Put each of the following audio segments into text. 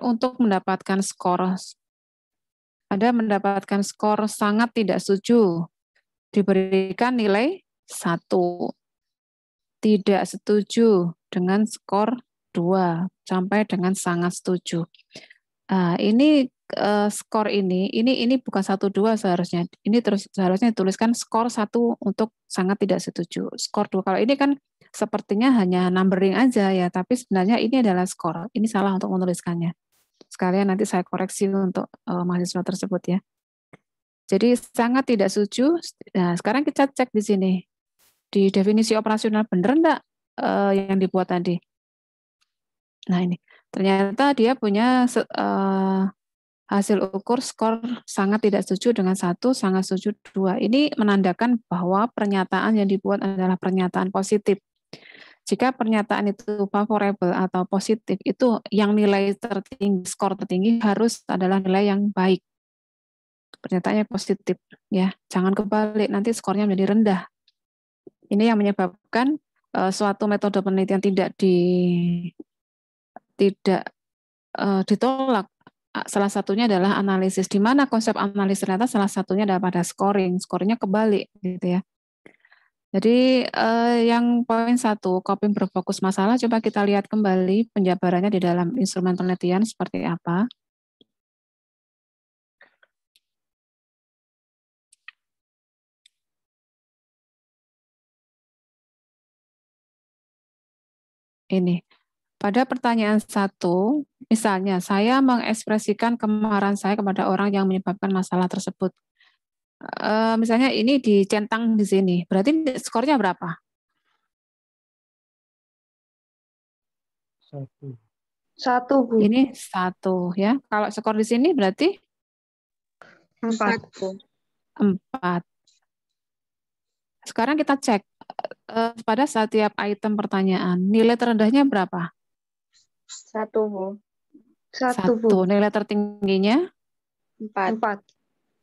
untuk mendapatkan skor. Anda mendapatkan skor sangat tidak setuju, diberikan nilai 1. Tidak setuju dengan skor 2 sampai dengan sangat setuju. Ini skor ini bukan 1-2 seharusnya. Ini terus seharusnya dituliskan skor 1 untuk sangat tidak setuju. Skor 2 kalau ini kan sepertinya hanya numbering aja ya, tapi sebenarnya ini adalah skor. Ini salah untuk menuliskannya. Sekalian nanti saya koreksi untuk mahasiswa tersebut ya. Jadi sangat tidak setuju. Nah, sekarang kita cek di sini. Di definisi operasional benar enggak yang dibuat tadi? Nah, ini. Ternyata dia punya hasil ukur skor sangat tidak setuju dengan 1, sangat setuju 2. Ini menandakan bahwa pernyataan yang dibuat adalah pernyataan positif. Jika pernyataan itu favorable atau positif, itu yang nilai tertinggi, skor tertinggi harus adalah nilai yang baik. Pernyataannya positif, ya. Jangan kebalik, nanti skornya menjadi rendah. Ini yang menyebabkan suatu metode penelitian tidak ditolak. Salah satunya adalah analisis, di mana konsep analisis ternyata salah satunya adalah pada scoring. Scoringnya kebalik, gitu ya. Jadi yang poin 1, coping berfokus masalah, coba kita lihat kembali penjabarannya di dalam instrumen penelitian seperti apa. Ini, pada pertanyaan 1, misalnya saya mengekspresikan kemarahan saya kepada orang yang menyebabkan masalah tersebut. Misalnya ini dicentang di sini, berarti skornya berapa? 1. 1, Bu. Ini 1 ya. Kalau skor di sini berarti 4. 4. Sekarang kita cek pada setiap item pertanyaan, nilai terendahnya berapa? 1, Bu. 1. Nilai tertingginya? 4.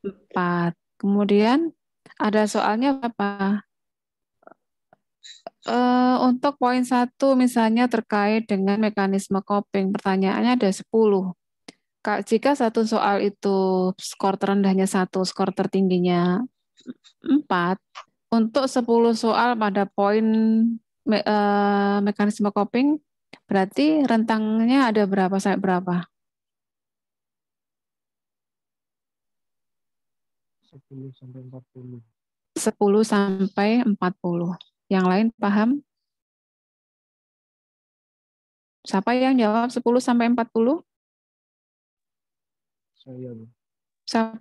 4. Kemudian ada soalnya berapa? Untuk poin 1 misalnya terkait dengan mekanisme coping, pertanyaannya ada 10. Jika satu soal itu skor terendahnya 1, skor tertingginya 4, untuk 10 soal pada poin mekanisme coping, berarti rentangnya ada berapa sampai berapa? 10 sampai 40. 10 sampai 40. Yang lain paham? Siapa yang jawab 10 sampai 40? Saya, Bu.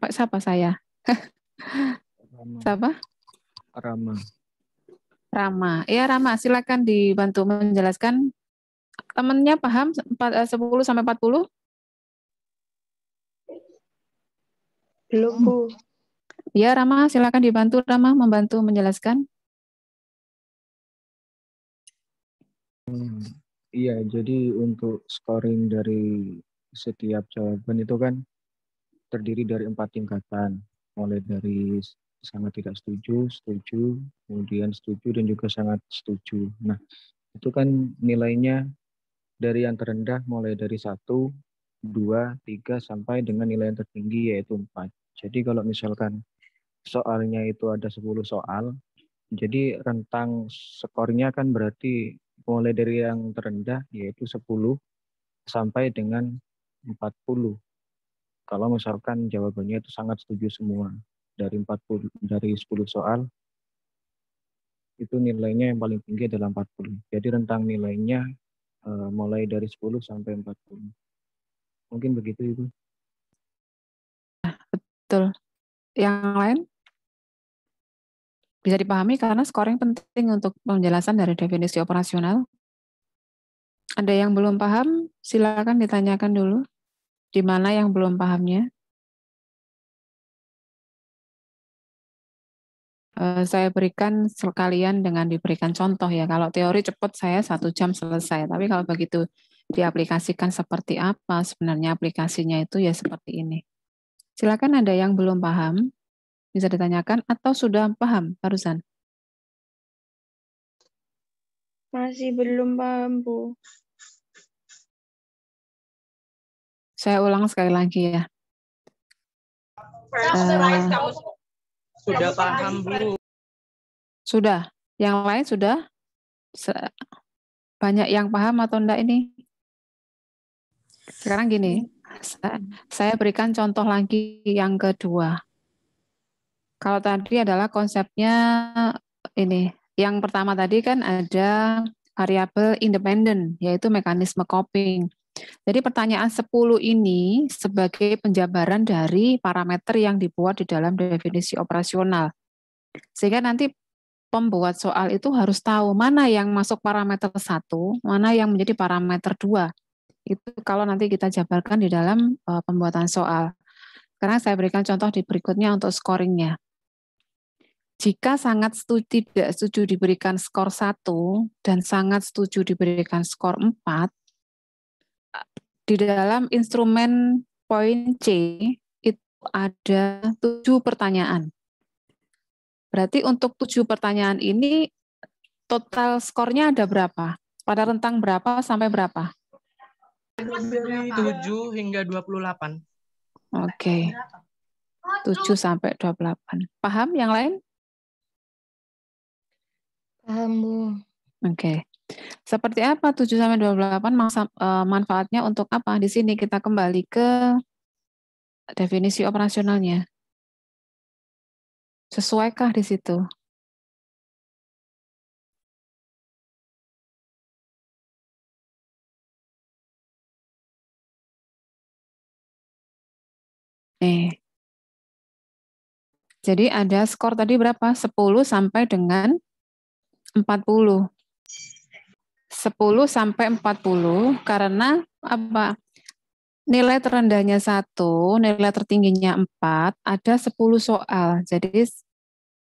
Siapa saya? Rama. Siapa? Rama. Rama. Ya, Rama, silakan dibantu menjelaskan. Temannya paham 10 sampai 40? Belum, Bu. Ya, Rama, silakan dibantu, Rama, membantu menjelaskan. Iya, jadi untuk scoring dari setiap jawaban itu kan terdiri dari 4 tingkatan, mulai dari sangat tidak setuju, setuju, kemudian setuju, dan juga sangat setuju. Nah, itu kan nilainya dari yang terendah mulai dari 1, 2, 3, sampai dengan nilai yang tertinggi yaitu 4. Jadi kalau misalkan soalnya itu ada 10 soal, jadi rentang skornya kan berarti mulai dari yang terendah yaitu 10 sampai dengan 40. Kalau misalkan jawabannya itu sangat setuju semua dari 10 soal, itu nilainya yang paling tinggi adalah 40. Jadi rentang nilainya mulai dari 10 sampai 40. Mungkin begitu, Ibu. Betul. Yang lain? Bisa dipahami karena scoring penting untuk penjelasan dari definisi operasional. Ada yang belum paham? Silakan ditanyakan dulu. Di mana yang belum pahamnya? Saya berikan sekalian dengan diberikan contoh ya. Kalau teori cepat saya 1 jam selesai. Tapi kalau begitu diaplikasikan seperti apa? Sebenarnya aplikasinya itu ya seperti ini. Silakan ada yang belum paham, bisa ditanyakan atau sudah paham barusan? Masih belum paham, Bu. Saya ulang sekali lagi ya. Sudah paham, Bu. Sudah. Yang lain sudah? Banyak yang paham atau enggak ini? Sekarang gini, saya berikan contoh lagi yang kedua. Kalau tadi adalah konsepnya ini. Yang pertama tadi kan ada variabel independen, yaitu mekanisme coping. Jadi pertanyaan 10 ini sebagai penjabaran dari parameter yang dibuat di dalam definisi operasional. Sehingga nanti pembuat soal itu harus tahu mana yang masuk parameter 1, mana yang menjadi parameter 2. Itu kalau nanti kita jabarkan di dalam pembuatan soal. Sekarang saya berikan contoh di berikutnya untuk scoringnya. Jika sangat tidak setuju diberikan skor 1 dan sangat setuju diberikan skor 4, di dalam instrumen poin C itu ada 7 pertanyaan. Berarti untuk 7 pertanyaan ini total skornya ada berapa? Pada rentang berapa sampai berapa? Dari 7 hingga 28. Oke. 7 sampai 28. Paham yang lain? Paham, Bu. Oke. Seperti apa 7 sampai 28 manfaatnya untuk apa? Di sini kita kembali ke definisi operasionalnya. Sesuaikah di situ? Jadi ada skor tadi berapa? 10 sampai dengan 40. 10 sampai 40 karena apa? Nilai terendahnya 1, nilai tertingginya 4, ada 10 soal. Jadi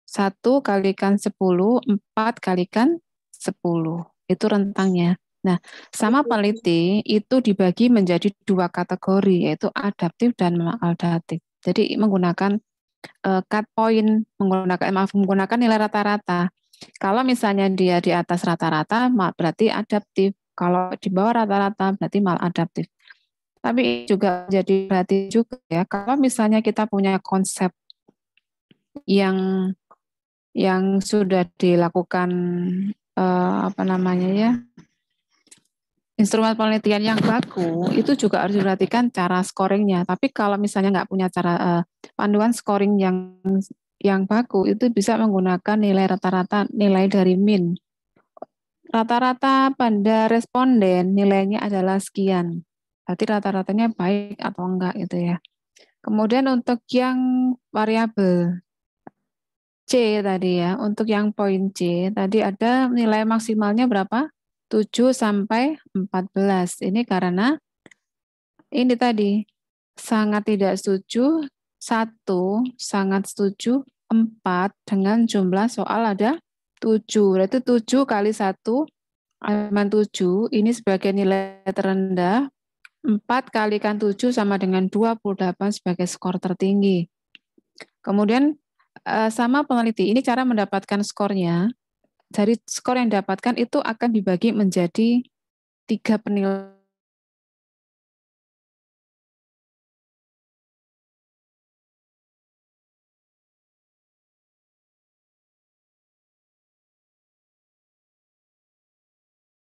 1 kalikan 10, 4 kalikan 10. Itu rentangnya. Nah, sama peneliti itu dibagi menjadi 2 kategori, yaitu adaptif dan maladaptif. Jadi menggunakan cut point, menggunakan nilai rata-rata. Kalau misalnya dia di atas rata-rata, berarti adaptif. Kalau di bawah rata-rata, berarti maladaptif. Tapi juga jadi berarti juga ya, kalau misalnya kita punya konsep yang sudah dilakukan instrumen penelitian yang baku, itu juga harus diperhatikan cara scoringnya. Tapi kalau misalnya nggak punya cara panduan scoring yang baku, itu bisa menggunakan nilai rata-rata, nilai dari min. Rata-rata pada responden nilainya adalah sekian. Berarti rata-ratanya baik atau enggak gitu ya. Kemudian untuk yang variabel C tadi ya, untuk yang poin C, tadi ada nilai maksimalnya berapa? 7 sampai 14. Ini karena ini tadi sangat tidak setuju 1, sangat setuju 4 dengan jumlah soal ada 7. Berarti 7 kali 1 elemen 7 ini sebagai nilai terendah, 4 kalikan 7 sama dengan 28 sebagai skor tertinggi. Kemudian sama peneliti, ini cara mendapatkan skornya. Dari skor yang didapatkan itu akan dibagi menjadi 3 penilaian.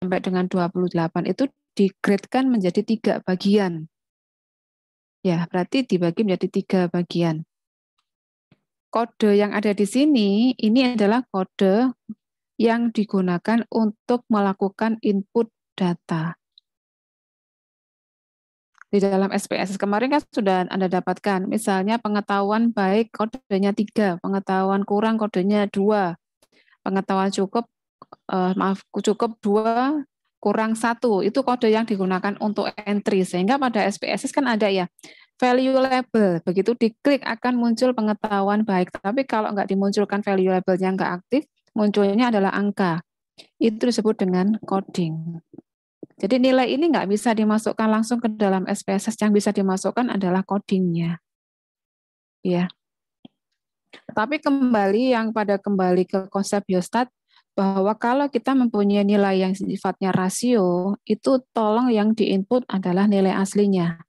Sampai dengan 28 itu digradekan menjadi 3 bagian. Ya, berarti dibagi menjadi 3 bagian. Kode yang ada di sini, ini adalah kode yang digunakan untuk melakukan input data. Di dalam SPSS kemarin kan sudah Anda dapatkan, misalnya pengetahuan baik kodenya 3, pengetahuan kurang kodenya 2, pengetahuan cukup, cukup 2, kurang 1, itu kode yang digunakan untuk entry, sehingga pada SPSS kan ada ya, value label, begitu diklik akan muncul pengetahuan baik, tapi kalau nggak dimunculkan value labelnya nggak aktif, munculnya adalah angka. Itu disebut dengan coding. Jadi nilai ini nggak bisa dimasukkan langsung ke dalam SPSS, yang bisa dimasukkan adalah codingnya. Ya. Tapi kembali ke konsep biostat, bahwa kalau kita mempunyai nilai yang sifatnya rasio, itu tolong yang diinput adalah nilai aslinya.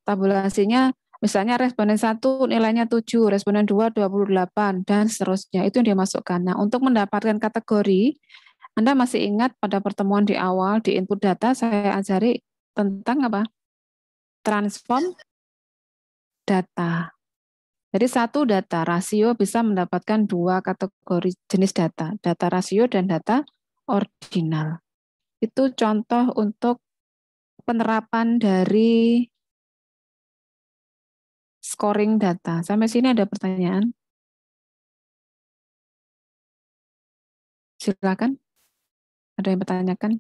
tabulasinya misalnya responden 1 nilainya 7, responden 2 28, dan seterusnya. Itu yang dimasukkan. Nah, untuk mendapatkan kategori, Anda masih ingat pada pertemuan di awal di input data saya ajari tentang apa? Transform data. Jadi satu data rasio bisa mendapatkan 2 kategori jenis data rasio dan data ordinal. Itu contoh untuk penerapan dari scoring data. Sampai sini ada pertanyaan? Silakan. Ada yang bertanyakan?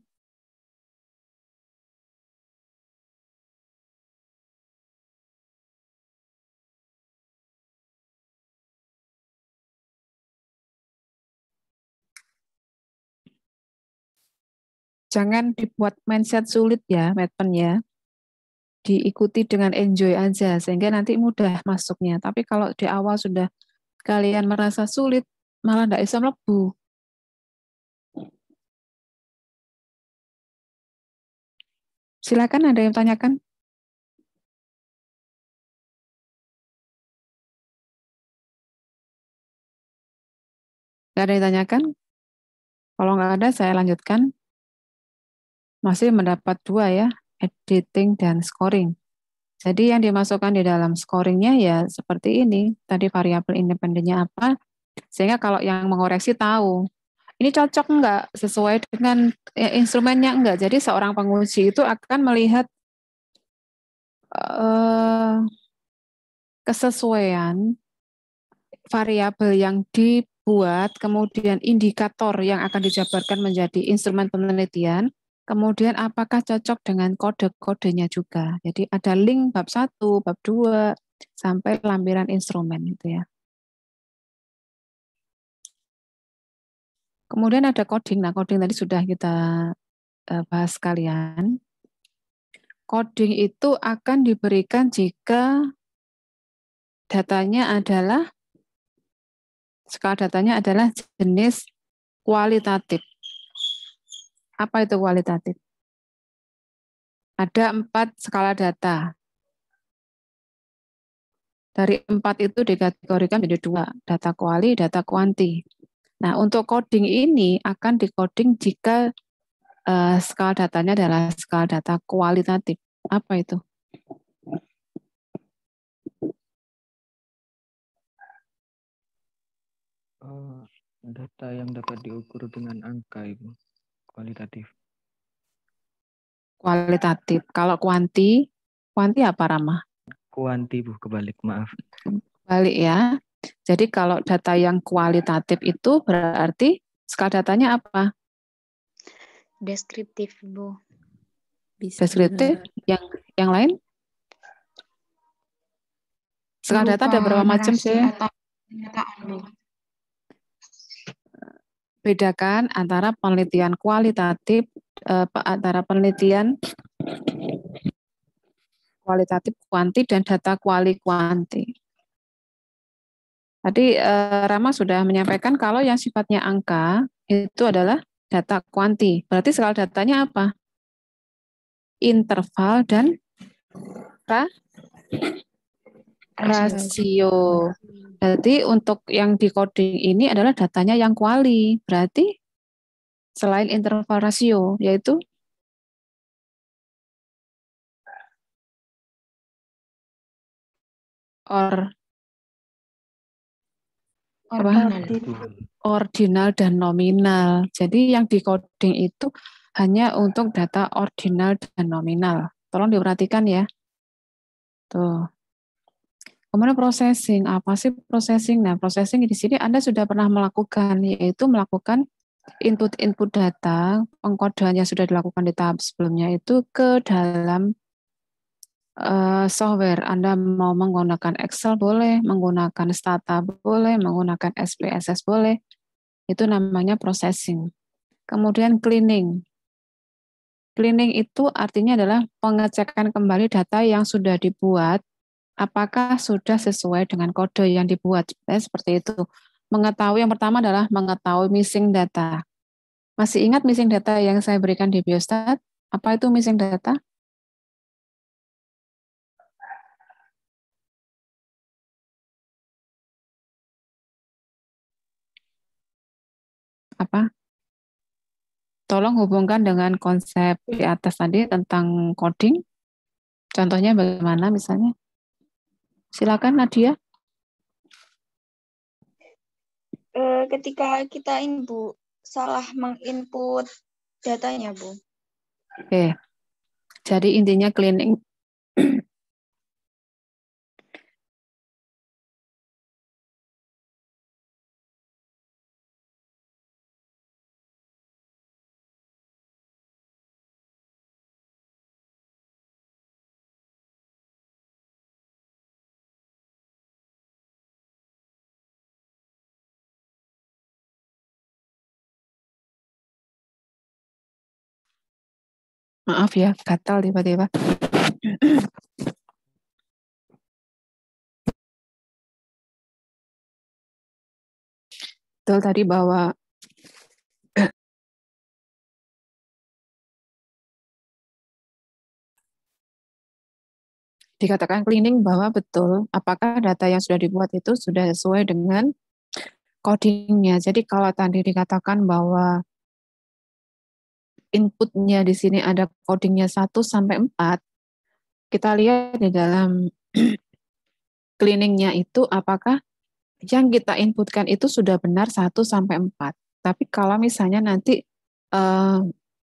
Jangan dibuat mindset sulit ya, Medpen ya. Diikuti dengan enjoy aja, sehingga nanti mudah masuknya. Tapi kalau di awal sudah kalian merasa sulit, malah tidak bisa melebu. Silakan, ada yang tanyakan? Nggak ada yang tanyakan? Kalau nggak ada, saya lanjutkan. Masih mendapat 2 ya, editing dan scoring. Jadi yang dimasukkan di dalam scoringnya ya seperti ini. Tadi variabel independennya apa, sehingga kalau yang mengoreksi tahu. Ini cocok enggak sesuai dengan instrumennya enggak. Jadi seorang penguji itu akan melihat kesesuaian variabel yang dibuat, kemudian indikator yang akan dijabarkan menjadi instrumen penelitian, kemudian apakah cocok dengan kode-kodenya juga. Jadi ada link bab 1, bab 2, sampai lampiran instrumen gitu ya. Kemudian ada coding. Nah, coding tadi sudah kita bahas sekalian. Coding itu akan diberikan jika datanya adalah skala datanya adalah jenis kualitatif. Apa itu kualitatif? Ada 4 skala data. Dari 4 itu dikategorikan menjadi 2, data kuali, data kuanti. Nah, untuk coding ini akan dikoding jika skala datanya adalah skala data kualitatif. Apa itu? Data yang dapat diukur dengan angka, Ibu. Kualitatif. Kualitatif. Kalau kuanti apa, Rama? Kuanti, Bu, kebalik, maaf. Balik ya. Jadi kalau data yang kualitatif itu berarti skala datanya apa? Deskriptif, Bu. Deskriptif. Yang lain? Skala data ada berapa macam sih? Bedakan antara penelitian kualitatif, antara penelitian kualitatif kuanti dan data kuanti. Tadi Rama sudah menyampaikan kalau yang sifatnya angka itu adalah data kuanti. Berarti skala datanya apa? Interval dan rasio. Jadi untuk yang di coding ini adalah datanya yang kuali. Berarti selain interval rasio, yaitu ordinal dan nominal. Jadi yang di coding itu hanya untuk data ordinal dan nominal. Tolong diperhatikan ya. Tuh. Kemudian processing, apa sih processing? Nah, processing di sini Anda sudah pernah melakukan, yaitu melakukan input data, pengkodeannya sudah dilakukan di tahap sebelumnya itu ke dalam software. Anda mau menggunakan Excel boleh, menggunakan Stata boleh, menggunakan SPSS boleh. Itu namanya processing. Kemudian cleaning. Cleaning itu artinya adalah pengecekan kembali data yang sudah dibuat, apakah sudah sesuai dengan kode yang dibuat. Seperti itu. Mengetahui yang pertama adalah mengetahui missing data. Masih ingat missing data yang saya berikan di Biostat? Apa itu missing data? apa? Tolong hubungkan dengan konsep di atas tadi tentang coding. Contohnya bagaimana misalnya? Silakan Nadia. Ketika kita salah menginput datanya, Bu. Oke. Jadi intinya cleaning maaf ya, gatal tiba-tiba. Betul tadi bahwa dikatakan cleaning bahwa betul apakah data yang sudah dibuat itu sudah sesuai dengan codingnya. Jadi kalau tadi dikatakan bahwa inputnya di sini ada codingnya 1 sampai 4, kita lihat di dalam cleaningnya itu apakah yang kita inputkan itu sudah benar 1 sampai 4. Tapi kalau misalnya nanti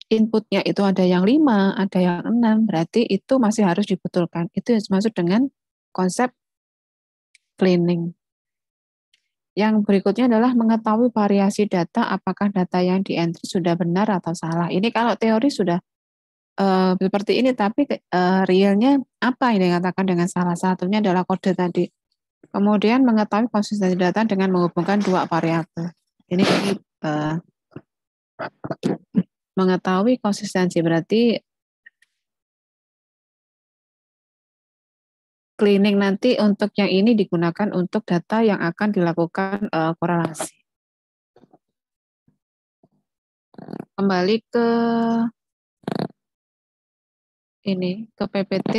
inputnya itu ada yang 5, ada yang 6, berarti itu masih harus dibetulkan. Itu yang dimaksud dengan konsep cleaning. Yang berikutnya adalah mengetahui variasi data, apakah data yang di-entry sudah benar atau salah. Ini kalau teori sudah seperti ini, tapi realnya apa yang dikatakan dengan salah satunya adalah kode tadi. Kemudian mengetahui konsistensi data dengan menghubungkan dua variabel. Ini mengetahui konsistensi berarti cleaning nanti untuk yang ini digunakan untuk data yang akan dilakukan korelasi. Kembali ke ini, ke PPT.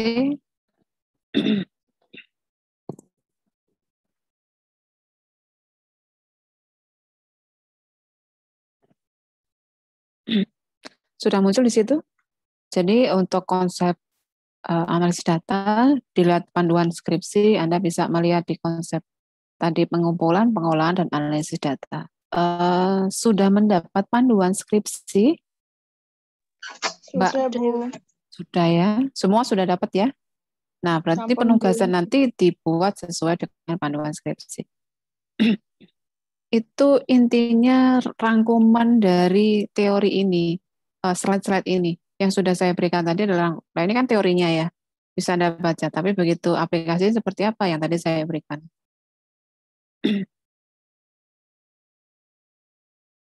Sudah muncul di situ. Jadi untuk konsep analisis data, dilihat panduan skripsi, Anda bisa melihat di konsep tadi pengumpulan, pengolahan, dan analisis data. Sudah mendapat panduan skripsi? Mbak? Sudah, Bu. Sudah ya? Semua sudah dapat ya? Nah, berarti Sampun, penugasan Bu. nanti dibuat sesuai dengan panduan skripsi. Itu intinya rangkuman dari teori ini, slide-slide ini. Yang sudah saya berikan tadi adalah, nah ini kan teorinya ya, bisa Anda baca, tapi begitu aplikasinya seperti apa yang tadi saya berikan.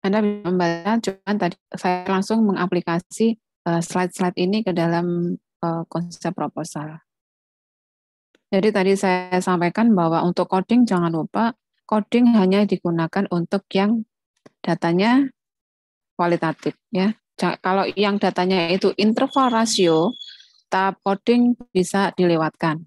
Anda bisa membaca, cuman tadi saya langsung mengaplikasi slide-slide ini ke dalam konsep proposal. Jadi tadi saya sampaikan bahwa untuk coding jangan lupa, coding hanya digunakan untuk yang datanya kualitatif ya. Kalau yang datanya itu interval rasio, tahap coding bisa dilewatkan.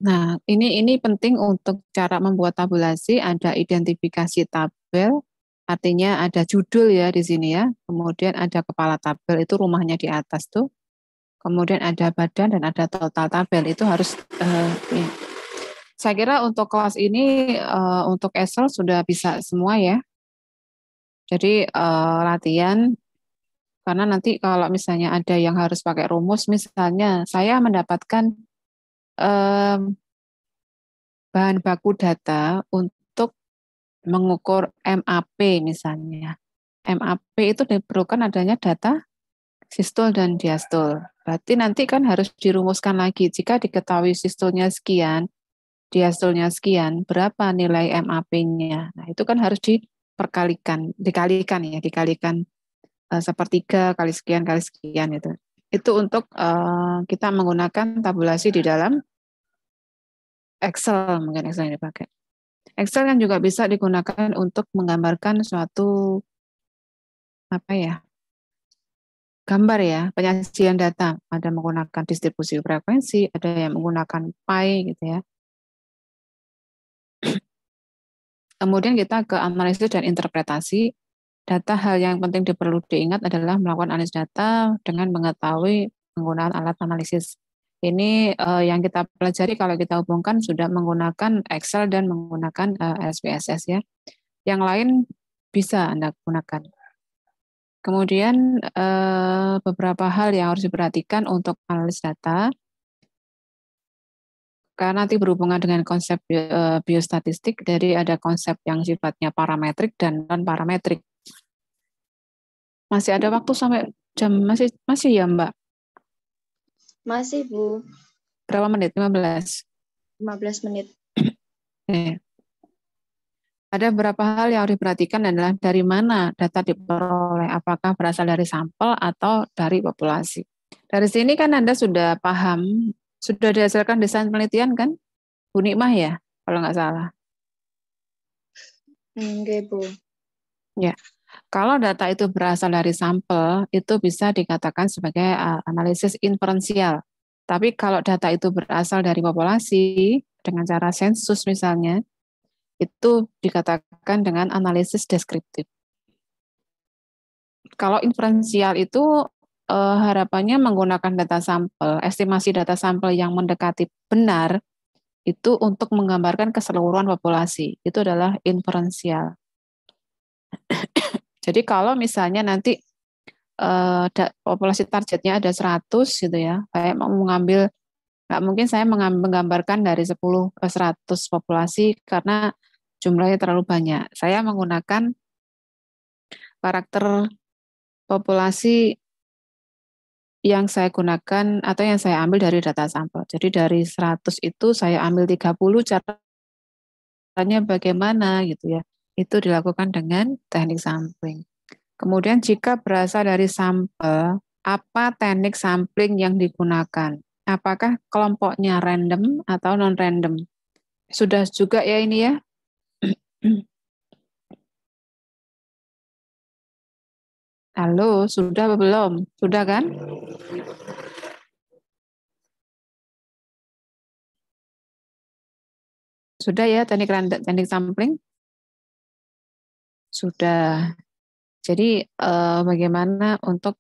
Nah, ini penting untuk cara membuat tabulasi, ada identifikasi tabel, artinya ada judul ya di sini ya. Kemudian ada kepala tabel, itu rumahnya di atas tuh. Kemudian ada badan dan ada total tabel, itu harus saya kira untuk kelas ini untuk Excel sudah bisa semua ya. Jadi latihan, karena nanti kalau misalnya ada yang harus pakai rumus, misalnya saya mendapatkan bahan baku data untuk mengukur MAP misalnya. MAP itu diperlukan adanya data sistol dan diastol. Berarti nanti kan harus dirumuskan lagi, jika diketahui sistolnya sekian, diastolnya sekian, berapa nilai MAP-nya. Nah, itu kan harus dikalikan sepertiga kali sekian itu. Itu untuk kita menggunakan tabulasi di dalam Excel, mungkin Excel yang dipakai. Excel kan juga bisa digunakan untuk menggambarkan suatu gambar ya, penyajian data. Ada menggunakan distribusi frekuensi, ada yang menggunakan pie gitu ya. Kemudian kita ke analisis dan interpretasi. Data hal yang penting perlu diingat adalah melakukan analisis data dengan mengetahui penggunaan alat analisis. Ini yang kita pelajari kalau kita hubungkan sudah menggunakan Excel dan menggunakan SPSS ya. Yang lain bisa Anda gunakan. Kemudian beberapa hal yang harus diperhatikan untuk analisis data. Karena nanti berhubungan dengan konsep biostatistik, jadi ada konsep yang sifatnya parametrik dan non-parametrik. Masih ada waktu sampai jam, masih ya Mbak? Masih, Bu. Berapa menit? 15? 15 menit. Oke. Ada beberapa hal yang harus diperhatikan adalah dari mana data diperoleh, apakah berasal dari sampel atau dari populasi. Dari sini kan Anda sudah paham, sudah dihasilkan desain penelitian kan? Bu Nikmah ya, kalau nggak salah. Oke, Bu. Ya. Kalau data itu berasal dari sampel, itu bisa dikatakan sebagai analisis inferensial. Tapi kalau data itu berasal dari populasi, dengan cara sensus misalnya, itu dikatakan dengan analisis deskriptif. Kalau inferensial itu harapannya menggunakan data sampel, estimasi data sampel yang mendekati benar, itu untuk menggambarkan keseluruhan populasi. Itu adalah inferensial. Jadi kalau misalnya nanti populasi targetnya ada 100 gitu ya, saya mau mengambil, nggak mungkin saya menggambarkan dari 100 populasi karena jumlahnya terlalu banyak. Saya menggunakan karakter populasi yang saya gunakan atau yang saya ambil dari data sampel. Jadi dari 100 itu saya ambil 30, caranya bagaimana gitu ya. Itu dilakukan dengan teknik sampling. Kemudian jika berasal dari sampel, apa teknik sampling yang digunakan? Apakah kelompoknya random atau non-random? Sudah juga ya ini ya? Halo, sudah apa belum? Sudah kan? Sudah ya teknik sampling? Sudah. Jadi bagaimana untuk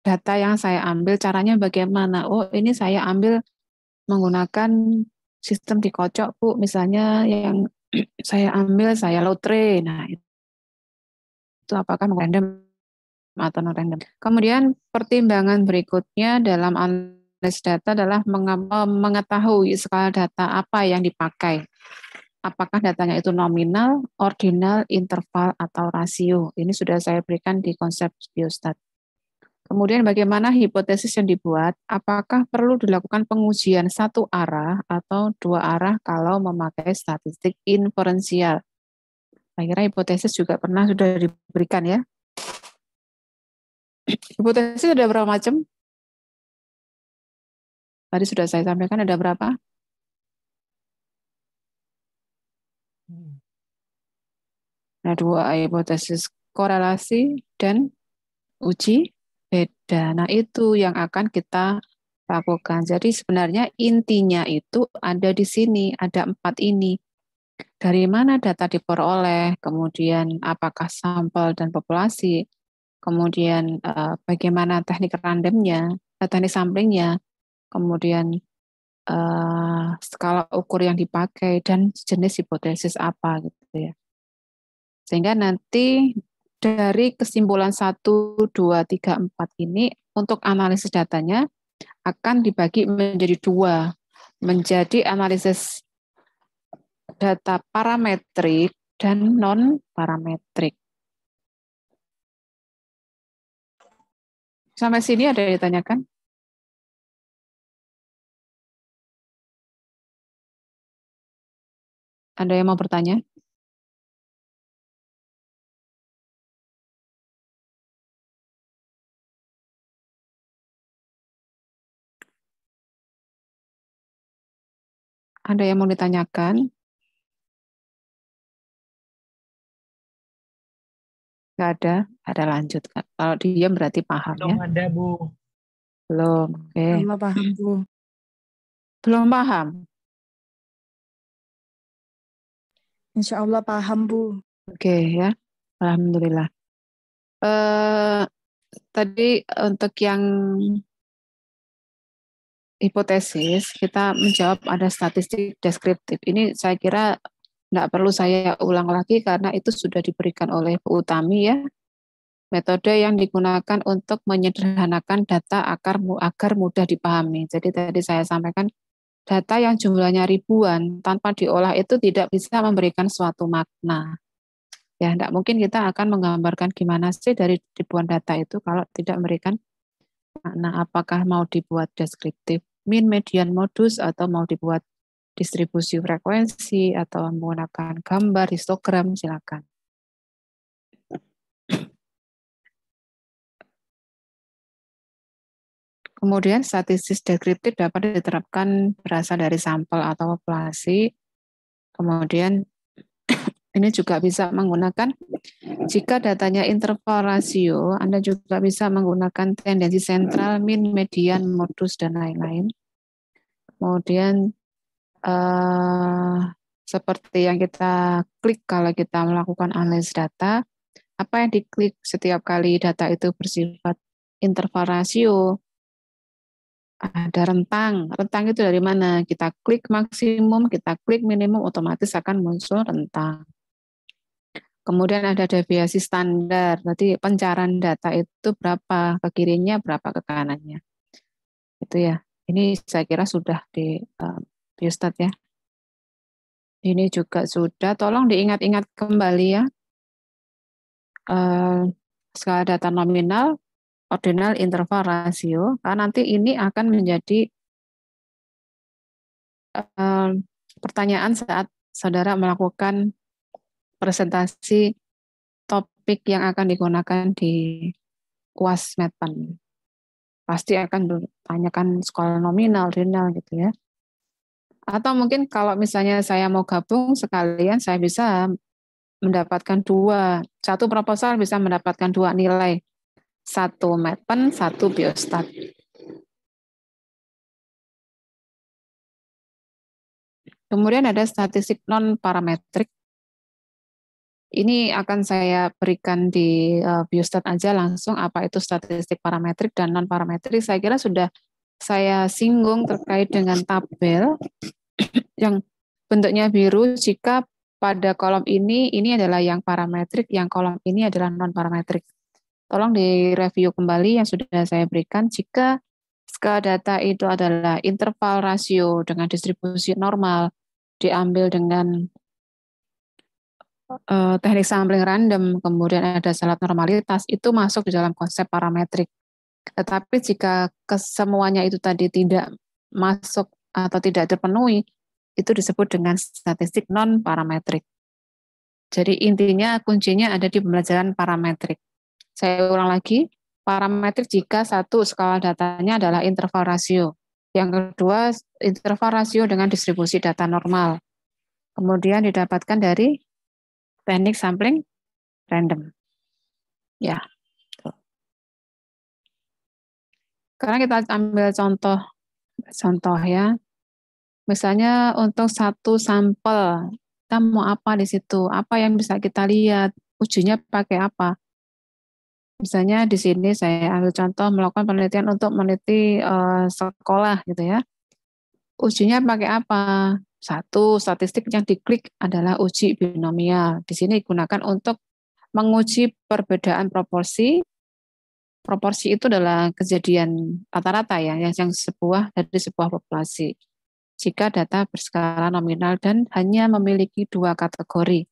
data yang saya ambil, caranya bagaimana? Oh, ini saya ambil menggunakan sistem dikocok, Bu. Misalnya yang saya ambil, saya lotre. Nah, itu apakah random atau non-random. Kemudian pertimbangan berikutnya dalam analisis data adalah mengetahui skala data apa yang dipakai. Apakah datanya itu nominal, ordinal, interval, atau rasio. Ini sudah saya berikan di konsep biostat. Kemudian bagaimana hipotesis yang dibuat, apakah perlu dilakukan pengujian satu arah atau dua arah kalau memakai statistik inferensial. Saya kira hipotesis juga pernah sudah diberikan ya. Hipotesis ada berapa macam? Tadi sudah saya sampaikan ada berapa? Ada dua, hipotesis korelasi dan uji beda. Nah, itu yang akan kita lakukan. Jadi sebenarnya intinya itu ada di sini, ada 4 ini. Dari mana data diperoleh, kemudian apakah sampel dan populasi, kemudian bagaimana teknik randomnya, teknik samplingnya, kemudian skala ukur yang dipakai, dan jenis hipotesis apa gitu ya. Sehingga nanti dari kesimpulan 1, 2, 3, 4 ini untuk analisis datanya akan dibagi menjadi 2, menjadi analisis data parametrik dan non-parametrik. Sampai sini ada yang ditanyakan? Ada yang mau bertanya? Ada yang mau ditanyakan? Nggak ada lanjut. Kalau diam berarti paham ya? Belum ada, Bu. Belum, oke. Belum paham, Bu. Belum paham? Insya Allah paham, Bu. Oke ya, alhamdulillah. Tadi untuk yang hipotesis kita menjawab ada statistik deskriptif. Ini saya kira tidak perlu saya ulang lagi karena itu sudah diberikan oleh Bu Utami ya. Metode yang digunakan untuk menyederhanakan data agar mudah dipahami. Jadi tadi saya sampaikan data yang jumlahnya ribuan tanpa diolah itu tidak bisa memberikan suatu makna. Ya, tidak mungkin kita akan menggambarkan gimana sih dari ribuan data itu kalau tidak memberikan makna. Apakah mau dibuat deskriptif, mean, median, modus, atau mau dibuat distribusi frekuensi, atau menggunakan gambar, histogram, silakan. Kemudian statistik deskriptif dapat diterapkan berasal dari sampel atau populasi. Kemudian ini juga bisa menggunakan, jika datanya interval rasio, Anda juga bisa menggunakan tendensi sentral, mean, median, modus, dan lain-lain. Kemudian seperti yang kita klik kalau kita melakukan analisis data, apa yang diklik setiap kali data itu bersifat interval rasio, ada rentang. Rentang itu dari mana? Kita klik maksimum, kita klik minimum, otomatis akan muncul rentang. Kemudian ada deviasi standar, berarti pencarahan data itu berapa ke kirinya, berapa ke kanannya. Itu ya. Ini saya kira sudah di Biostat ya. Ini juga sudah, tolong diingat-ingat kembali ya. Skala data nominal, ordinal, interval, rasio, karena nanti ini akan menjadi pertanyaan saat saudara melakukan presentasi topik yang akan digunakan di UAS Medpan. Pasti akan bertanyakan skala nominal, ordinal gitu ya. Atau mungkin kalau misalnya saya mau gabung sekalian, saya bisa mendapatkan satu proposal bisa mendapatkan 2 nilai. 1 Medpan, 1 Biostat. Kemudian ada statistik non-parametrik. Ini akan saya berikan di Biostat aja langsung apa itu statistik parametrik dan non-parametrik. Saya kira sudah saya singgung terkait dengan tabel yang bentuknya biru jika pada kolom ini adalah yang parametrik, yang kolom ini adalah non-parametrik. Tolong direview kembali yang sudah saya berikan. Jika skala data itu adalah interval rasio dengan distribusi normal, diambil dengan teknik sampling random, kemudian ada salat normalitas, itu masuk di dalam konsep parametrik. Tetapi jika kesemuanya itu tadi tidak masuk atau tidak terpenuhi, itu disebut dengan statistik non-parametrik. Jadi intinya kuncinya ada di pembelajaran parametrik. Saya ulang lagi, parametrik jika satu skala datanya adalah interval rasio. Yang kedua, interval rasio dengan distribusi data normal. Kemudian didapatkan dari teknik sampling random. Ya. Sekarang kita ambil contoh ya. Misalnya untuk satu sampel, kita mau apa di situ? Apa yang bisa kita lihat? Ujinya pakai apa? Misalnya di sini saya ambil contoh melakukan penelitian untuk meneliti sekolah gitu ya. Ujinya pakai apa? Satu, statistik yang diklik adalah uji binomial. Di sini digunakan untuk menguji perbedaan proporsi. Proporsi itu adalah kejadian rata-rata ya, yang dari sebuah populasi. Jika data berskala nominal dan hanya memiliki 2 kategori.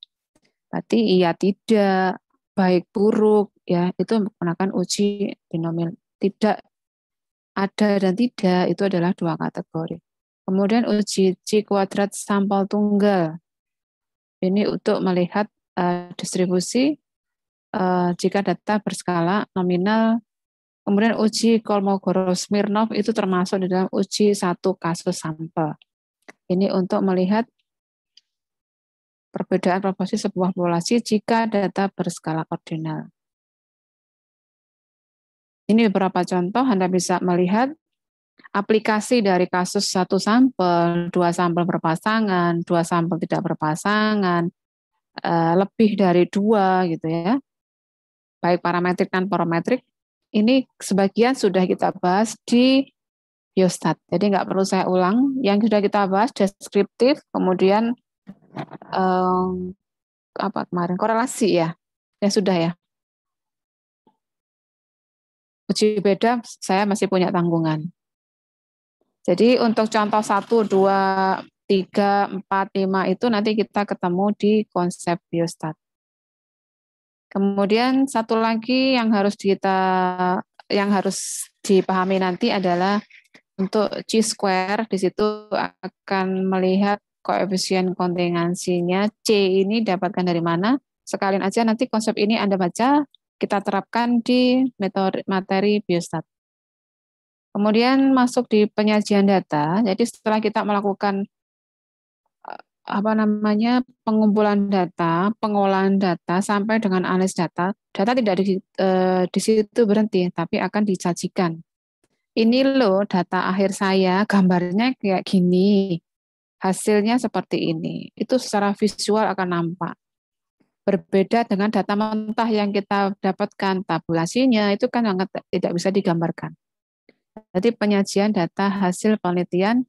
Berarti iya tidak, baik buruk, ya itu menggunakan uji binomial. Tidak ada dan tidak, itu adalah 2 kategori. Kemudian uji C kuadrat sampel tunggal. Ini untuk melihat distribusi jika data berskala nominal. Kemudian uji Kolmogorov-Smirnov itu termasuk di dalam uji 1 kasus sampel. Ini untuk melihat perbedaan proporsi sebuah populasi jika data berskala ordinal. Ini beberapa contoh, Anda bisa melihat aplikasi dari kasus 1 sampel, 2 sampel berpasangan, 2 sampel tidak berpasangan, lebih dari 2 gitu ya, baik parametrik dan parametrik, ini sebagian sudah kita bahas di biostat. Jadi nggak perlu saya ulang. Yang sudah kita bahas deskriptif, kemudian apa kemarin korelasi ya, sudah ya. Uji beda saya masih punya tanggungan. Jadi untuk contoh 1, 2, 3, 4, 5 itu nanti kita ketemu di konsep biostat. Kemudian satu lagi yang harus dipahami nanti adalah untuk chi-square, di situ akan melihat koefisien kontingensinya. C ini dapatkan dari mana? Sekalian aja nanti konsep ini Anda baca, kita terapkan di materi biostat. Kemudian masuk di penyajian data. Jadi setelah kita melakukan pengumpulan data, pengolahan data sampai dengan analisis data, data tidak di situ berhenti, tapi akan disajikan. Ini loh data akhir saya, gambarnya kayak gini, hasilnya seperti ini. Itu secara visual akan nampak. Berbeda dengan data mentah yang kita dapatkan, tabulasinya itu kan tidak bisa digambarkan. Jadi penyajian data hasil penelitian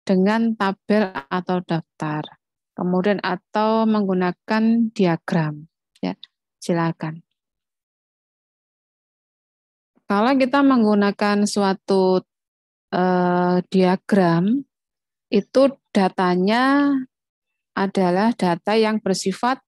dengan tabel atau daftar. Kemudian atau menggunakan diagram. Ya, silakan. Kalau kita menggunakan suatu diagram, itu datanya adalah data yang bersifat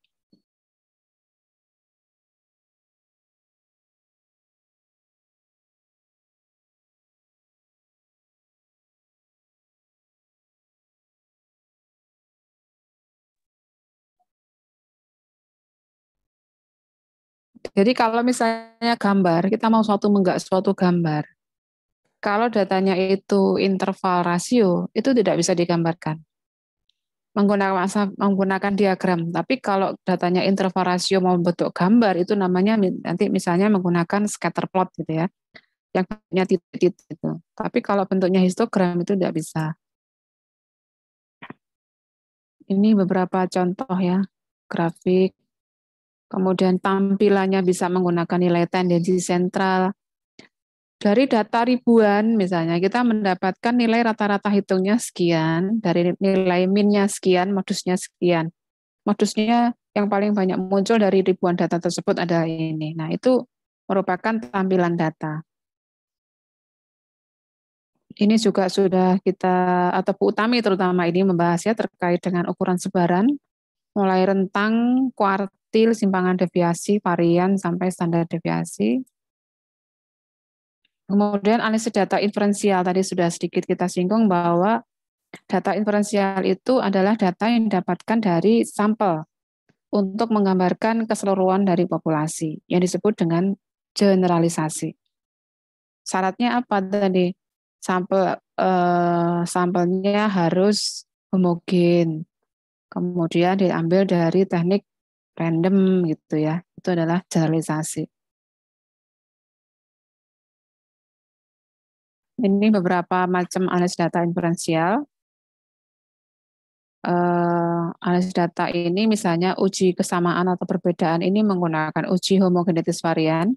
jadi kalau misalnya gambar, kita mau suatu gambar. Kalau datanya itu interval rasio, itu tidak bisa digambarkan. Menggunakan diagram. Tapi kalau datanya interval rasio mau bentuk gambar, itu namanya nanti misalnya menggunakan scatter plot gitu ya. Yang punya titik-titik itu. Tapi kalau bentuknya histogram itu tidak bisa. Ini beberapa contoh ya, grafik. Kemudian tampilannya bisa menggunakan nilai tendensi sentral. Dari data ribuan misalnya, kita mendapatkan nilai rata-rata hitungnya sekian, dari nilai minnya sekian, modusnya sekian. Modusnya yang paling banyak muncul dari ribuan data tersebut ada ini. Nah, itu merupakan tampilan data. Ini juga sudah kita, atau Bu Utami terutama ini membahasnya terkait dengan ukuran sebaran, mulai rentang, kuartil, simpangan deviasi, varian, sampai standar deviasi. Kemudian analisis data inferensial, tadi sudah sedikit kita singgung bahwa data inferensial itu adalah data yang didapatkan dari sampel untuk menggambarkan keseluruhan dari populasi, yang disebut dengan generalisasi. Syaratnya apa tadi? Sampelnya harus homogen, kemudian diambil dari teknik random gitu ya, itu adalah generalisasi. Ini beberapa macam analisis data inferensial. Analisis data ini misalnya uji kesamaan atau perbedaan ini menggunakan uji homogenitas varian.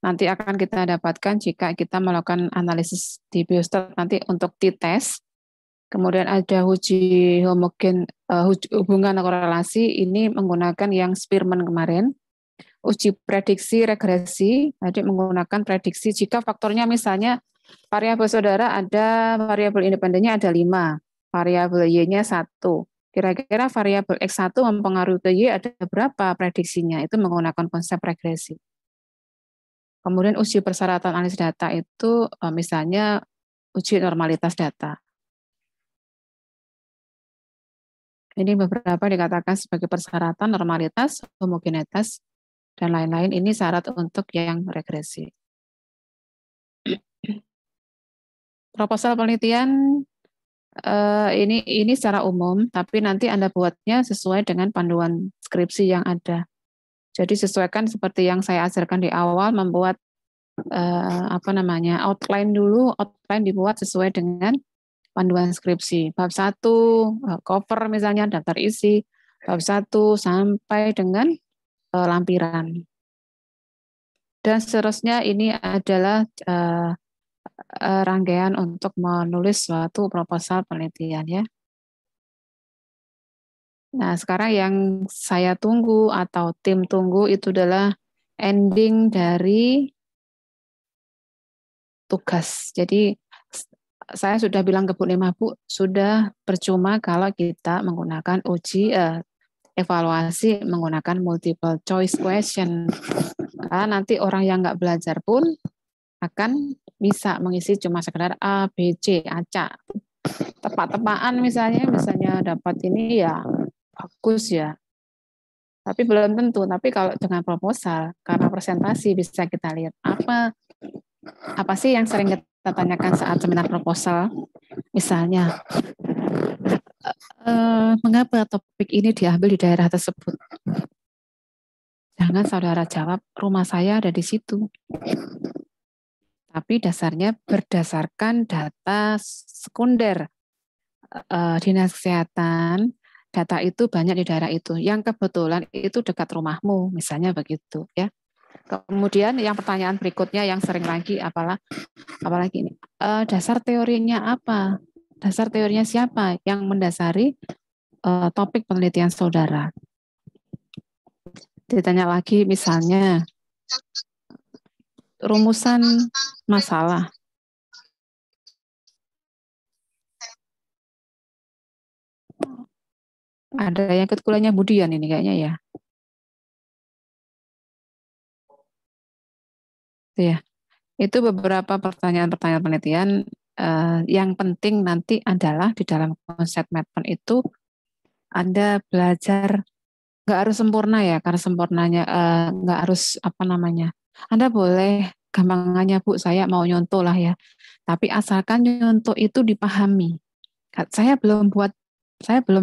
Nanti akan kita dapatkan jika kita melakukan analisis di biostat nanti untuk t-test. Kemudian ada uji hubungan korelasi, ini menggunakan yang Spearman kemarin. Uji prediksi regresi, jadi menggunakan prediksi jika faktornya misalnya variabel saudara ada variabel independennya ada 5, variabel Y-nya 1. Kira-kira variabel X1 mempengaruhi ke Y ada berapa prediksinya, itu menggunakan konsep regresi. Kemudian uji persyaratan analisis data itu misalnya uji normalitas data. Ini beberapa dikatakan sebagai persyaratan normalitas, homogenitas, dan lain-lain. Ini syarat untuk yang regresi. Proposal penelitian ini secara umum, tapi nanti Anda buatnya sesuai dengan panduan skripsi yang ada. Jadi sesuaikan seperti yang saya ajarkan di awal, membuat outline dulu, outline dibuat sesuai dengan panduan skripsi. Bab 1, cover misalnya, daftar isi. bab 1 sampai dengan lampiran. Dan seterusnya ini adalah rangkaian untuk menulis suatu proposal penelitian ya. Nah, sekarang yang saya tunggu atau tim tunggu itu adalah ending dari tugas. Jadi saya sudah bilang ke Bu Lima, Bu, sudah percuma kalau kita menggunakan evaluasi menggunakan multiple choice question. Nah, nanti orang yang nggak belajar pun akan bisa mengisi cuma sekedar A, B, C, acak. Tepat-tepaan misalnya dapat ini ya bagus ya. Tapi belum tentu. Tapi kalau dengan proposal, karena presentasi bisa kita lihat apa sih yang sering kita tanyakan saat seminar proposal. Misalnya, mengapa topik ini diambil di daerah tersebut? Jangan saudara jawab, rumah saya ada di situ. Tapi dasarnya berdasarkan data sekunder. Dinas Kesehatan, data itu banyak di daerah itu. Yang kebetulan itu dekat rumahmu, misalnya begitu ya. Kemudian yang pertanyaan berikutnya yang sering lagi apalagi ini, dasar teorinya apa? Dasar teorinya siapa yang mendasari topik penelitian saudara? Ditanya lagi misalnya rumusan masalah. Ada yang ikut kuliahnya Budian ini kayaknya ya. Itu ya. Itu beberapa pertanyaan-pertanyaan penelitian yang penting nanti adalah di dalam konsep Medpen itu Anda belajar nggak harus sempurna ya, karena sempurnanya nggak harus Anda boleh gampangannya Bu, saya mau nyontoh lah ya, tapi asalkan nyontoh itu dipahami. Saya belum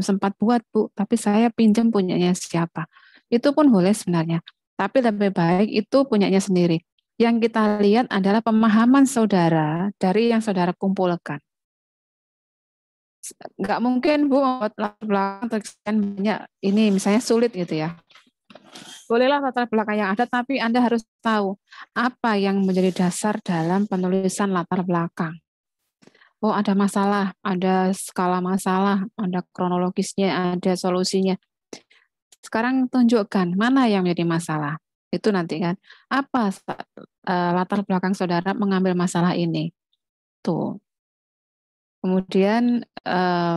sempat buat Bu, tapi saya pinjam punyanya siapa. Itu pun boleh sebenarnya, tapi lebih baik itu punyanya sendiri. Yang kita lihat adalah pemahaman saudara dari yang saudara kumpulkan. Nggak mungkin Bu membuat latar belakang terkesan banyak ini misalnya sulit gitu ya. Bolehlah latar belakang yang ada, tapi Anda harus tahu apa yang menjadi dasar dalam penulisan latar belakang. Oh, ada masalah, ada skala masalah, ada kronologisnya, ada solusinya. Sekarang tunjukkan mana yang menjadi masalah. Itu nanti kan, apa latar belakang saudara mengambil masalah ini. Tuh. Kemudian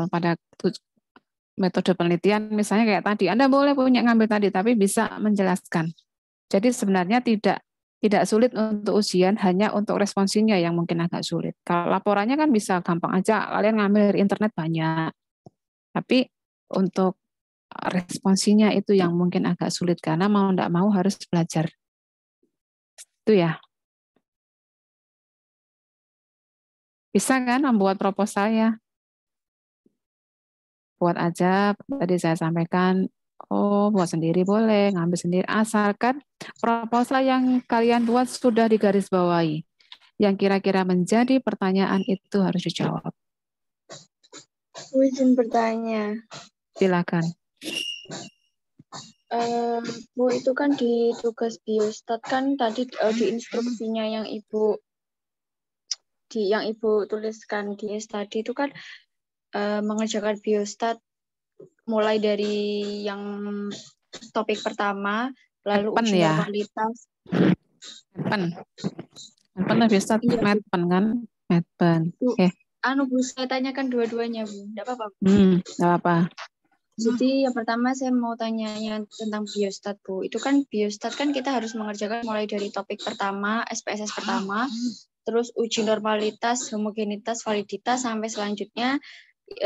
pada metode penelitian misalnya kayak tadi, Anda boleh punya ngambil tadi, tapi bisa menjelaskan. Jadi sebenarnya tidak sulit untuk ujian, hanya untuk responsinya yang mungkin agak sulit. Kalau laporannya kan bisa gampang aja, kalian ngambil dari internet banyak. Tapi untuk responsinya itu yang mungkin agak sulit, karena mau tidak mau harus belajar. Itu ya. Bisa kan membuat proposalnya? Buat aja, tadi saya sampaikan, buat sendiri boleh, ngambil sendiri, asalkan proposal yang kalian buat sudah digarisbawahi. Yang kira-kira menjadi pertanyaan itu harus dijawab. Izin bertanya. Silakan. Bu, itu kan di tugas biostat kan tadi di instruksinya yang Ibu tuliskan di tadi itu kan mengerjakan biostat mulai dari yang topik pertama, lalu uji normalitas. Medpen biostat, Medpen kan? Medpen. Oke. Bu, saya tanyakan dua-duanya, Bu. Tidak apa-apa. Tidak apa-apa. Jadi yang pertama saya mau tanyanya tentang biostat, Bu. Itu kan biostat kan kita harus mengerjakan mulai dari topik pertama, SPSS pertama, terus uji normalitas, homogenitas, validitas, sampai selanjutnya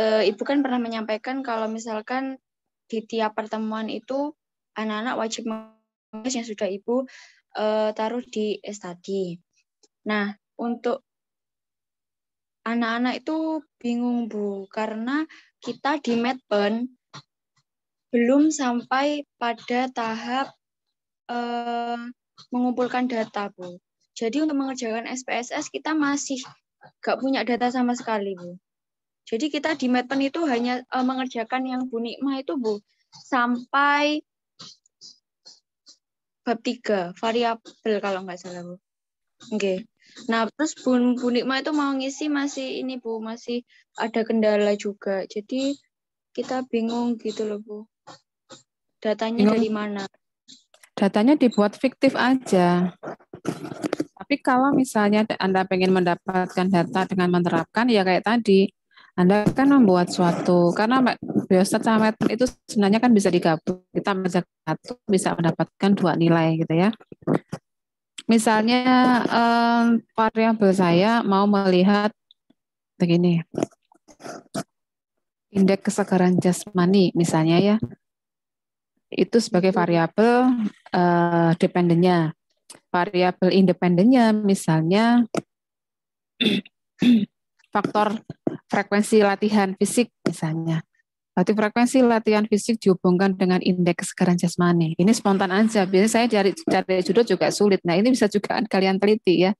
Ibu kan pernah menyampaikan kalau misalkan di tiap pertemuan itu anak-anak wajib menulis yang sudah Ibu taruh di study. Nah, untuk anak-anak itu bingung, Bu, karena kita di Medpen belum sampai pada tahap mengumpulkan data, Bu. Jadi untuk mengerjakan SPSS kita masih nggak punya data sama sekali, Bu. Jadi kita di Medpen itu hanya mengerjakan yang Bu Nikmah itu, Bu. sampai bab 3, variabel kalau nggak salah, Bu. Oke. Nah, terus Bu Nikma itu mau ngisi masih ini, Bu, masih ada kendala juga. Jadi kita bingung gitu loh, Bu. Datanya Bingung. dari mana? Datanya dibuat fiktif aja. Tapi kalau misalnya Anda pengen mendapatkan data dengan menerapkan, ya kayak tadi, Anda kan membuat suatu, karena biostat sama meten itu sebenarnya kan bisa digabung. Kita mengerjakan satu, bisa mendapatkan 2 nilai gitu ya. Misalnya variabel saya mau melihat begini, indeks kesegaran jasmani misalnya ya, itu sebagai variabel dependennya. Variabel independennya misalnya faktor frekuensi latihan fisik misalnya. Berarti frekuensi latihan fisik dihubungkan dengan indeks kesegaran jasmani. Ini spontan aja. Biasanya saya cari judul juga sulit. Nah, ini bisa juga kalian teliti ya.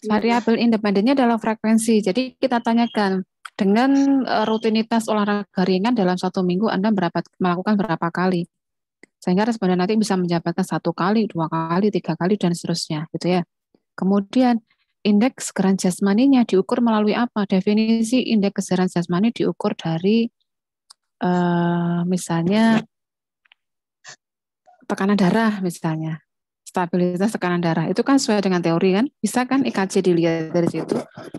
Variabel independennya adalah frekuensi. Jadi kita tanyakan dengan rutinitas olahraga ringan dalam 1 minggu Anda melakukan berapa kali. Sehingga responden nanti bisa menjabarkan 1 kali, 2 kali, 3 kali, dan seterusnya. Gitu ya. Kemudian indeks kesegaran jasmaninya diukur melalui apa? Definisi indeks kesegaran jasmani diukur dari misalnya tekanan darah misalnya. Stabilitas tekanan darah itu kan sesuai dengan teori kan, bisa kan EKG dilihat dari situ.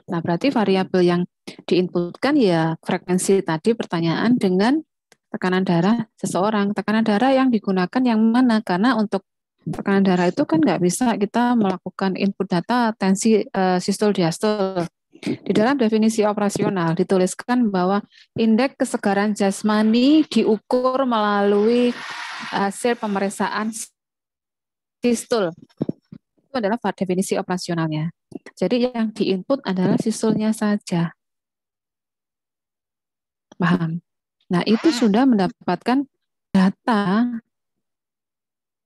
Nah, berarti variabel yang diinputkan ya frekuensi tadi pertanyaan dengan tekanan darah seseorang. Tekanan darah yang digunakan yang mana? Karena untuk tekanan darah itu kan nggak bisa kita melakukan input data tensi sistol diastol. Di dalam definisi operasional dituliskan bahwa indeks kesegaran jasmani diukur melalui hasil pemeriksaan sistol. Itu adalah definisi operasionalnya. Jadi yang diinput adalah sistolnya saja. Paham? Nah, itu sudah mendapatkan data.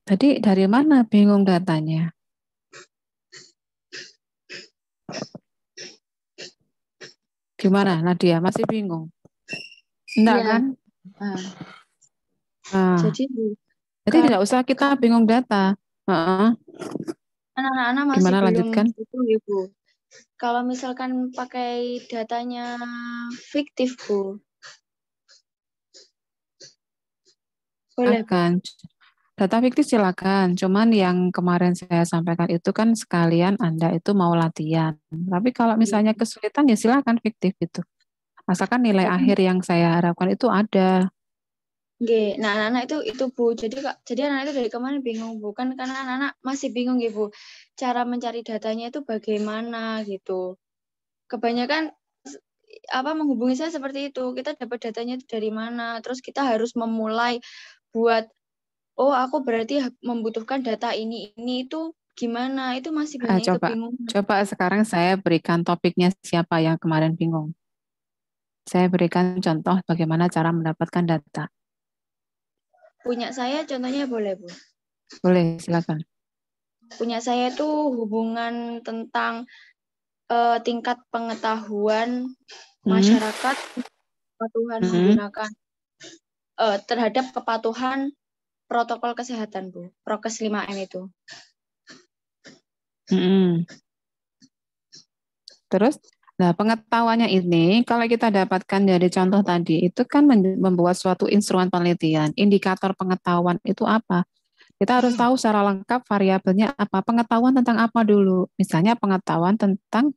Tadi dari mana bingung datanya? Gimana Nadia? Masih bingung? Enggak Iya. kan? Jadi tidak usah kita bingung data. anak-anak masih Gimana belum lanjutkan? itu, Ibu. Kalau misalkan pakai datanya fiktif, Bu. Boleh, Bu. Data fiktif silakan. Cuman yang kemarin saya sampaikan itu kan sekalian Anda itu mau latihan. Tapi kalau misalnya kesulitan ya silakan fiktif itu. Asalkan nilai akhir yang saya harapkan itu ada. Oke, nah anak-anak itu Bu, jadi anak itu dari kemarin bingung Bu, kan karena anak-anak masih bingung ya Bu, cara mencari datanya itu bagaimana gitu. Kebanyakan menghubungi saya seperti itu, kita dapat datanya itu dari mana, terus kita harus memulai buat, oh aku berarti membutuhkan data ini itu gimana, itu masih banyak kebingungan. Coba sekarang saya berikan topiknya siapa yang kemarin bingung. Saya berikan contoh bagaimana cara mendapatkan data. Punya saya contohnya boleh, Bu? Boleh, silakan. Punya saya itu hubungan tentang tingkat pengetahuan masyarakat kepatuhan menggunakan terhadap kepatuhan protokol kesehatan, Bu. Prokes 5M itu. Terus, nah pengetahuannya ini kalau kita dapatkan dari contoh tadi itu kan membuat suatu instrumen penelitian. Indikator pengetahuan itu apa? Kita harus tahu secara lengkap variabelnya apa. Pengetahuan tentang apa dulu? Misalnya pengetahuan tentang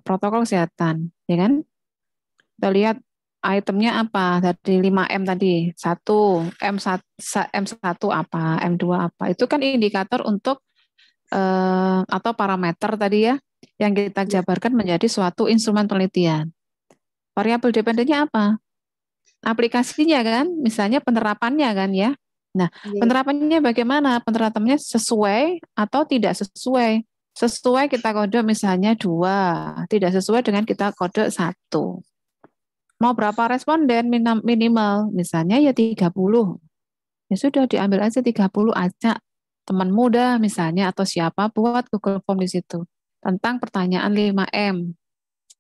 protokol kesehatan, ya kan? Kita lihat itemnya apa dari 5M tadi. 1, M1 apa, M2 apa. Itu kan indikator untuk atau parameter tadi ya yang kita jabarkan menjadi suatu instrumen penelitian. Variabel dependennya apa? Aplikasinya kan, misalnya penerapannya kan ya. Nah, penerapannya bagaimana? Penerapannya sesuai atau tidak sesuai? Sesuai kita kode misalnya 2, tidak sesuai dengan kita kode 1. Mau berapa responden minimal? Misalnya ya 30. Ya sudah diambil aja 30, ajak teman muda misalnya atau siapa buat Google Form di situ. Tentang pertanyaan 5M.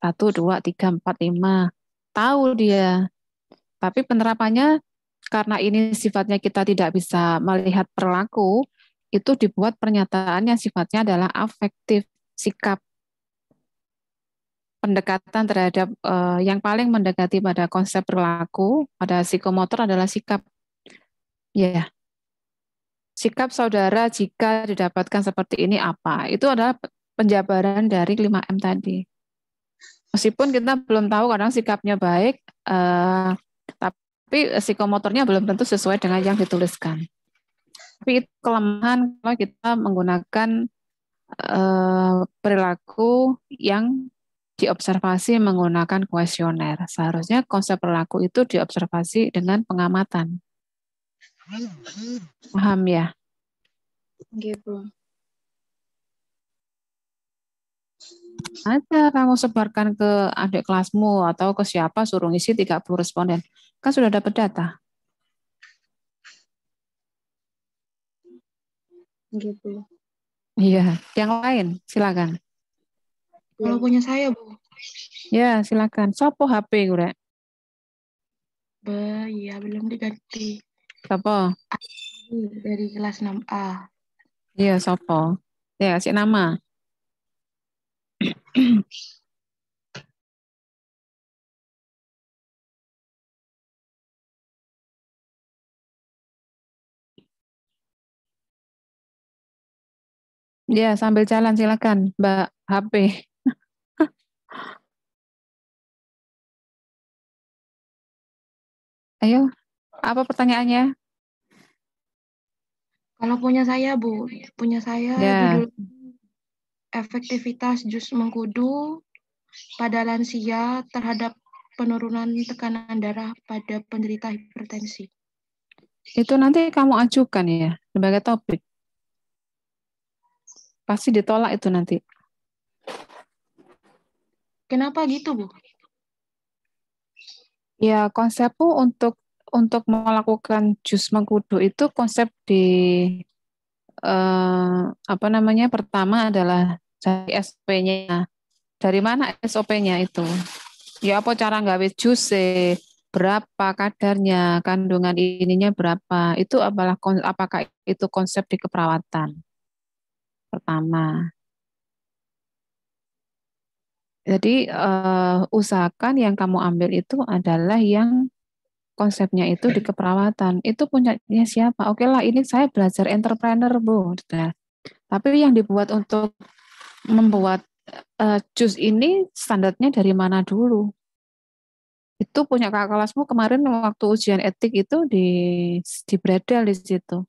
1, 2, 3, 4, 5. Tahu dia. Tapi penerapannya karena ini sifatnya kita tidak bisa melihat perilaku, itu dibuat pernyataan yang sifatnya adalah afektif, sikap, pendekatan terhadap yang paling mendekati pada konsep perilaku, pada psikomotor adalah sikap. Ya, sikap saudara jika didapatkan seperti ini apa? Itu adalah penjabaran dari 5M tadi. Meskipun kita belum tahu kadang sikapnya baik, tapi psikomotornya belum tentu sesuai dengan yang dituliskan. Tapi itu kelemahan kalau kita menggunakan perilaku yang diobservasi menggunakan kuesioner. Seharusnya konsep perilaku itu diobservasi dengan pengamatan. Paham ya? Gitu. Ada kamu sebarkan ke adik kelasmu atau ke siapa, suruh ngisi 30 responden. Kan sudah dapat data. Gitu. Iya, yang lain silakan. Kalau punya saya, Bu. Ya, silakan. Sopo HP gue? Iya, belum diganti. Sopo? Dari kelas 6A. Iya, sopo. Ya, kasih nama. Ya, sambil jalan silakan, Mbak HP. Ayo, apa pertanyaannya? Kalau punya saya, Bu, punya saya Ya. judul efektivitas jus mengkudu pada lansia terhadap penurunan tekanan darah pada penderita hipertensi. Itu nanti kamu ajukan ya sebagai topik. Pasti ditolak itu nanti. Kenapa gitu, Bu? Ya, konsepku untuk melakukan jus mengkudu itu konsep di apa namanya? Pertama adalah dari SOP-nya. Dari mana SOP-nya itu? Ya apa cara nggawe jus berapa kadarnya, kandungan ininya berapa? Itu apakah itu konsep di keperawatan? Pertama. Jadi usahakan yang kamu ambil itu adalah yang konsepnya itu di keperawatan. Itu punyanya siapa? Oke lah, ini saya belajar entrepreneur, Bu. Nah, tapi yang dibuat untuk membuat jus ini standarnya dari mana dulu? Itu punya kakak kelasmu kemarin waktu ujian etik itu di Bredel di situ.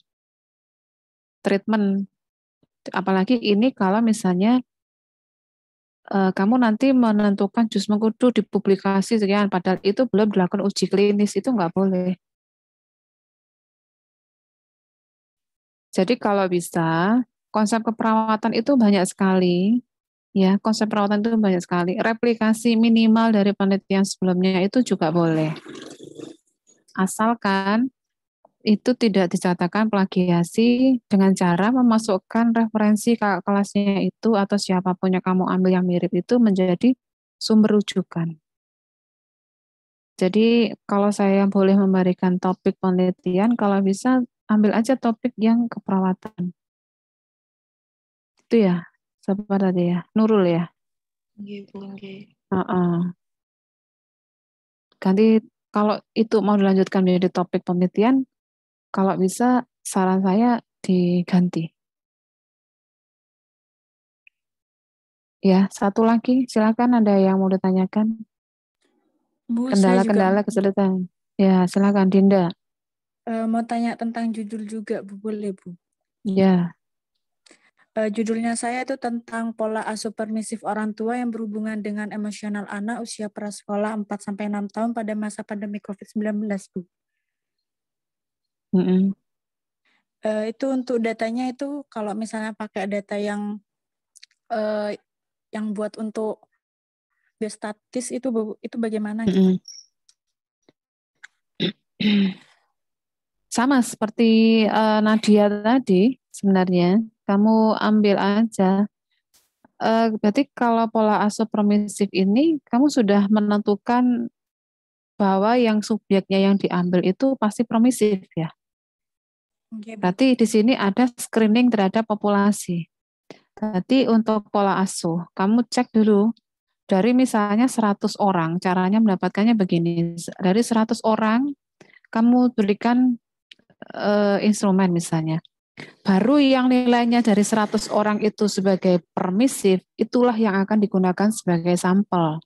Treatment. Apalagi ini kalau misalnya kamu nanti menentukan jus mengkudu di publikasi sekian, padahal itu belum dilakukan uji klinis, itu nggak boleh. Jadi kalau bisa, konsep keperawatan itu banyak sekali, ya konsep perawatan itu banyak sekali. Replikasi minimal dari penelitian sebelumnya itu juga boleh. Asalkan itu tidak dicatatkan plagiasi dengan cara memasukkan referensi kakak kelasnya itu atau siapapun yang kamu ambil yang mirip itu menjadi sumber rujukan. Jadi kalau saya boleh memberikan topik penelitian, kalau bisa ambil aja topik yang keperawatan. Itu ya, siapa tadi ya? Nurul ya? Gitu. Ganti kalau itu mau dilanjutkan menjadi topik penelitian, kalau bisa saran saya diganti. Ya, satu lagi, silakan ada yang mau ditanyakan. Bu, Kendala-kendala kesulitan. Ya, silakan Dinda. mau tanya tentang judul juga, Bu, boleh, Bu? Ya. Judulnya saya itu tentang pola asuh permisif orang tua yang berhubungan dengan emosional anak usia prasekolah 4-6 tahun pada masa pandemi COVID-19, Bu. Itu untuk datanya itu kalau misalnya pakai data yang buat untuk biostatis itu bagaimana gitu? Sama seperti Nadia tadi sebenarnya, kamu ambil aja. Berarti kalau pola asuh permisif ini, kamu sudah menentukan bahwa yang subjeknya yang diambil itu pasti permisif ya. Berarti di sini ada screening terhadap populasi. Berarti untuk pola asuh, kamu cek dulu dari misalnya 100 orang, caranya mendapatkannya begini. Dari 100 orang, kamu berikan instrumen misalnya. Baru yang nilainya dari 100 orang itu sebagai permisif, itulah yang akan digunakan sebagai sampel.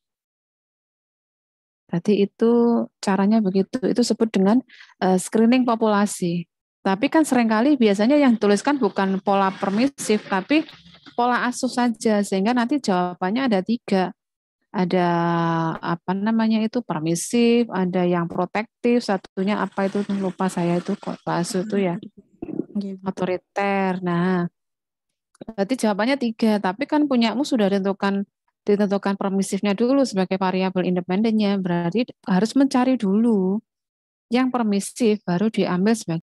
Berarti itu caranya begitu. Itu disebut dengan screening populasi. Tapi kan seringkali biasanya yang dituliskan bukan pola permisif, tapi pola asuh saja. Sehingga nanti jawabannya ada 3. Ada apa namanya itu permisif, ada yang protektif, satunya apa itu lupa saya itu pola asuh itu ya. Otoriter. Nah, berarti jawabannya 3. Tapi kan punyamu sudah ditentukan permisifnya dulu sebagai variabel independennya. Berarti harus mencari dulu yang permisif baru diambil sebagai